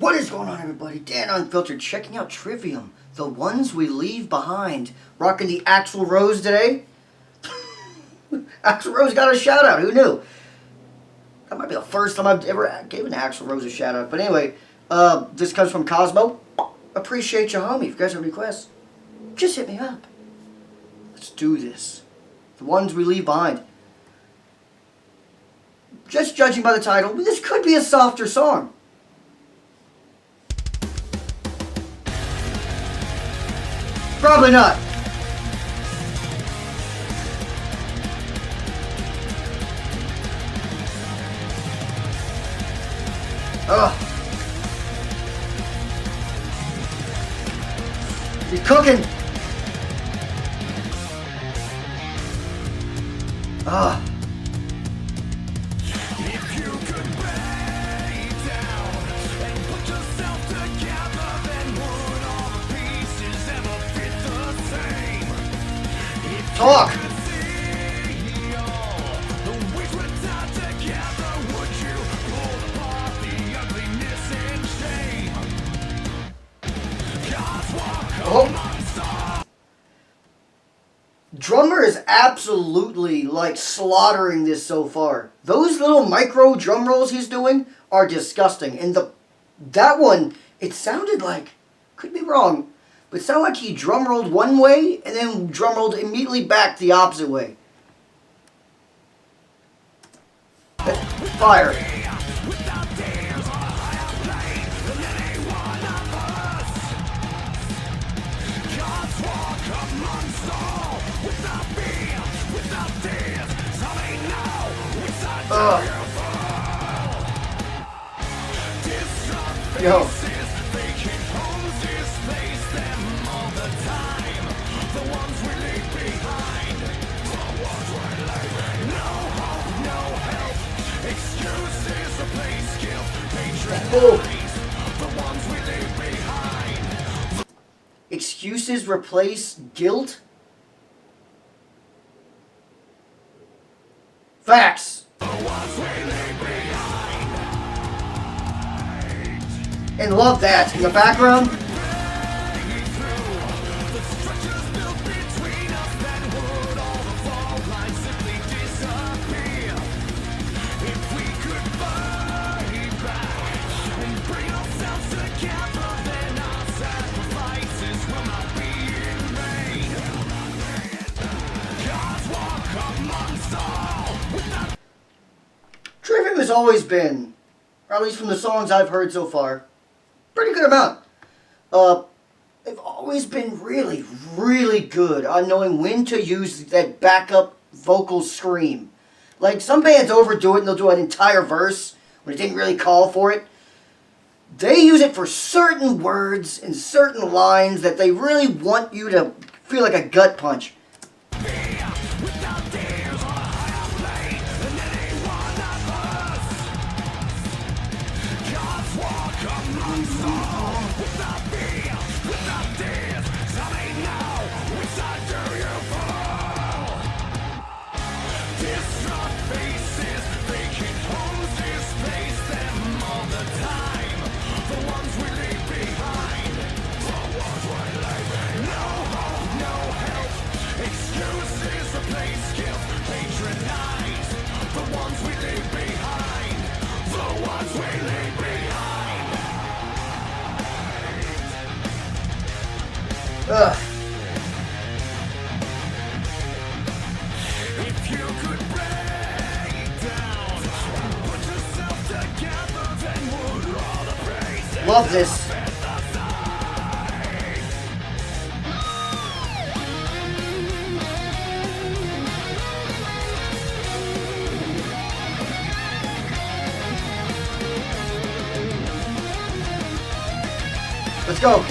What is going on, everybody? Dan Unfiltered, checking out Trivium, the ones we leave behind. Rocking the Axl Rose today. Axl Rose got a shout out. Who knew? That might be the first time I've ever given Axl Rose a shout out. But anyway, this comes from Cosmo. Appreciate you, homie. If you guys have any requests, just hit me up. Let's do this. The ones we leave behind. Just judging by the title, this could be a softer song. Probably not. Ugh. He's cooking. Ugh. If you could break down and put yourself together, then would all the pieces ever fit the same? If Talk. you could see all the ways we're tied together, would you pull apart the ugliness and shame? God's walk amongst us. Drummer is absolutely like slaughtering this so far. Those little micro drum rolls he's doing are disgusting. And that one, it sounded like, could be wrong, but it sounded like he drum rolled one way and then drum rolled immediately back the opposite way. Fire. Without dares or higher plane than any one of us. God's walk amongst all. Without fear, without dares. Some ain't know it's not Disrupt Yo. faces, vacant homes, displace them all the time. The ones we leave behind. The ones we're leaving. No hope, no help. Excuses replace guilt, patronize. The ones we leave behind. Excuses replace guilt? Facts. The ones we leave behind. And love that in the background. Breaking through the structures built between us, then would all the fault lines simply disappear? If we could fight back and bring ourselves together, then our sacrifices will not be in vain. God's walk amongst all. Without Trivium has always been, or at least from the songs I've heard so far, pretty good amount. They've always been really, really good on knowing when to use that backup vocal scream. Like, some bands overdo it and they'll do an entire verse when it didn't really call for it. They use it for certain words and certain lines that they really want you to feel like a gut punch. without dares or higher plane than any one of us. God's walk amongst all. Without fear, without dares, some may know which side do you fall. Disrupt faces, vacant homes, displace them all the time. The ones we leave behind, the ones we're leaving. No hope, no help. Excuses replace guilt, patronize. The ones we leave behind, the ones we leave behind. Ugh. If you could break down, put yourself together, then would all the praise Love this. at the side. Let's go.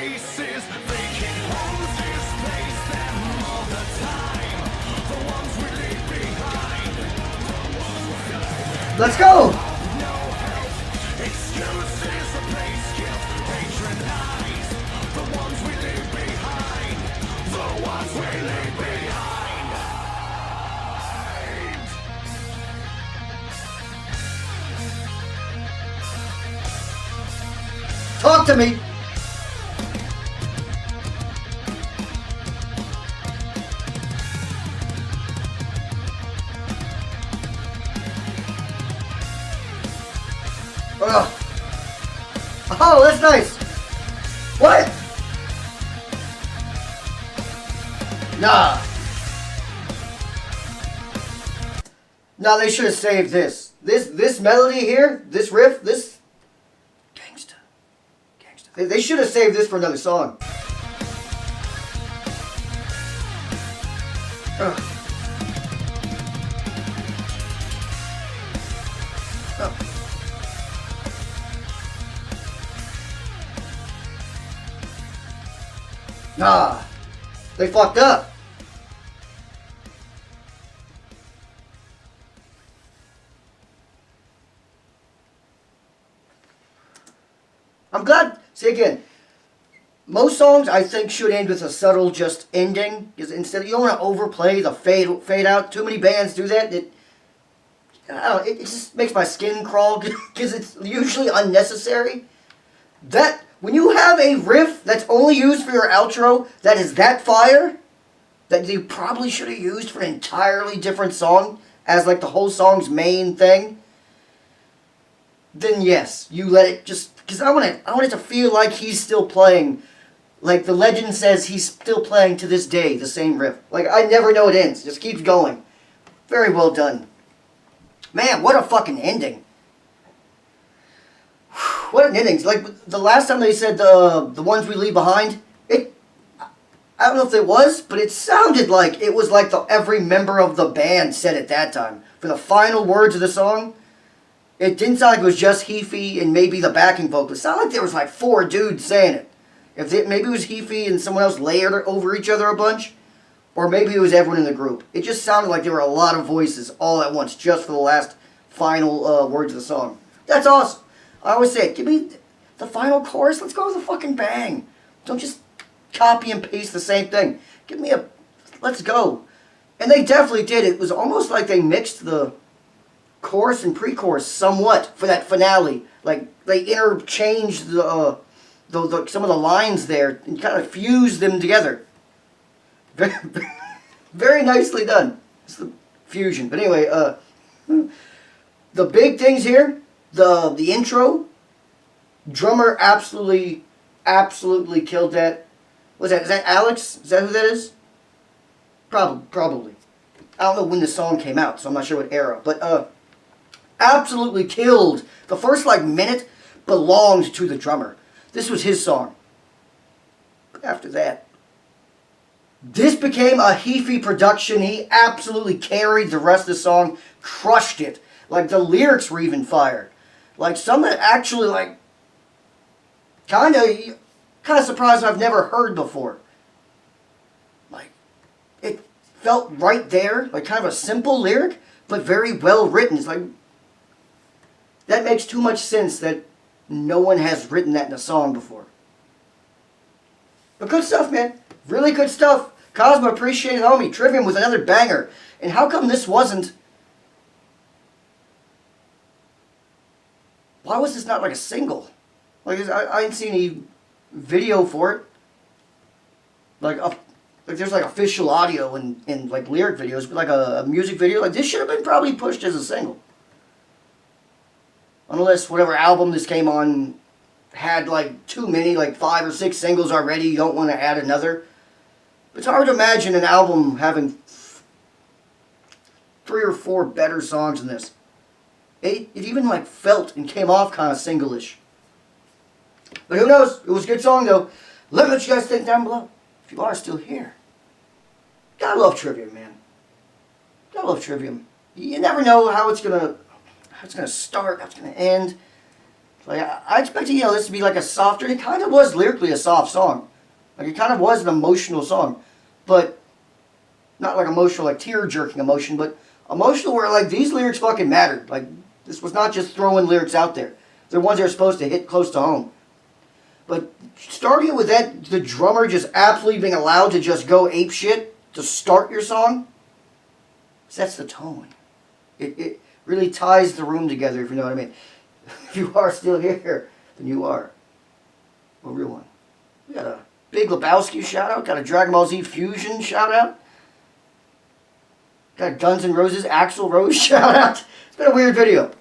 faces, vacant homes displace them all the time. The ones we leave behind. Let's go! No help, excuses replace guilt, patronize. The ones we leave behind. The ones we leave behind. Talk to me! Ugh. Oh, that's nice! What? Nah. No, they should have saved this. This melody here, this riff, this... Gangsta. They should have saved this for another song. Ugh. Oh. Nah, they fucked up. I'm glad. See again. Most songs I think should end with a subtle just ending, because instead you don't want to overplay the fade out. Too many bands do that. I don't know, it just makes my skin crawl because it's usually unnecessary. That when you have a riff that's only used for your outro that is that fire, that you probably should have used for an entirely different song as like the whole song's main thing, then yes, you let it just, because I want it to feel like he's still playing, like the legend says he's still playing to this day, the same riff. Like I never know it ends, just keeps going. Very well done. Man, what a fucking ending. What an ending. Like the last time they said the ones we leave behind, I don't know if it was, but it sounded like it was like every member of the band said it that time. For the final words of the song, it didn't sound like it was just Heafy and maybe the backing vocals. It sounded like there was like 4 dudes saying it. Maybe it was Heafy and someone else layered over each other a bunch, or maybe it was everyone in the group. It just sounded like there were a lot of voices all at once just for the last final words of the song. That's awesome. I always say it. Give me the final chorus. Let's go with a fucking bang. Don't just copy and paste the same thing. Give me a... Let's go. And they definitely did. It was almost like they mixed the chorus and pre-chorus somewhat for that finale. Like, they interchanged some of the lines there and kind of fused them together. Very, very nicely done. It's the fusion. But anyway, the big things here, the intro, drummer absolutely killed that. What's that? Is that Alex? Is that who that is? Probably. I don't know when the song came out, so I'm not sure what era. But absolutely killed. The first minute belonged to the drummer. This was his song. But after that, this became a Heafy production. He absolutely carried the rest of the song, crushed it. Like the lyrics were even fire. Like some that actually kind of surprised I've never heard before. Like it felt right there, like kind of a simple lyric, but very well written. It's like that makes too much sense that no one has written that in a song before. But good stuff, man. Really good stuff. Cosmo, appreciate it, homie. Trivium with another banger. And how come this wasn't... Why was this not like a single? Like I ain't seen any video for it. Like there's like official audio and like lyric videos, but like a music video. Like this should have been probably pushed as a single. Unless whatever album this came on had like too many, like 5 or 6 singles already, you don't want to add another. It's hard to imagine an album having 3 or 4 better songs than this. It even like felt and came off kind of single-ish. But who knows? It was a good song though. Let me know what you guys think down below. If you are still here. Gotta love Trivium, man. Gotta love Trivium. You never know how it's gonna start, how it's gonna end. Like, I expected, this to be like a softer, it kind of was lyrically a soft song. Like, it kind of was an emotional song. But, not like emotional, like tear-jerking emotion, but emotional where, like, these lyrics fucking mattered. Like, this was not just throwing lyrics out there. They're ones that are supposed to hit close to home. But starting with that, the drummer just absolutely being allowed to just go ape shit to start your song, sets the tone. It really ties the room together, if you know what I mean. If you are still here, then you are a real one. We got a Big Lebowski shout out, got a Dragon Ball Z Fusion shout out, got a Guns N' Roses Axl Rose shout out. It's been a weird video.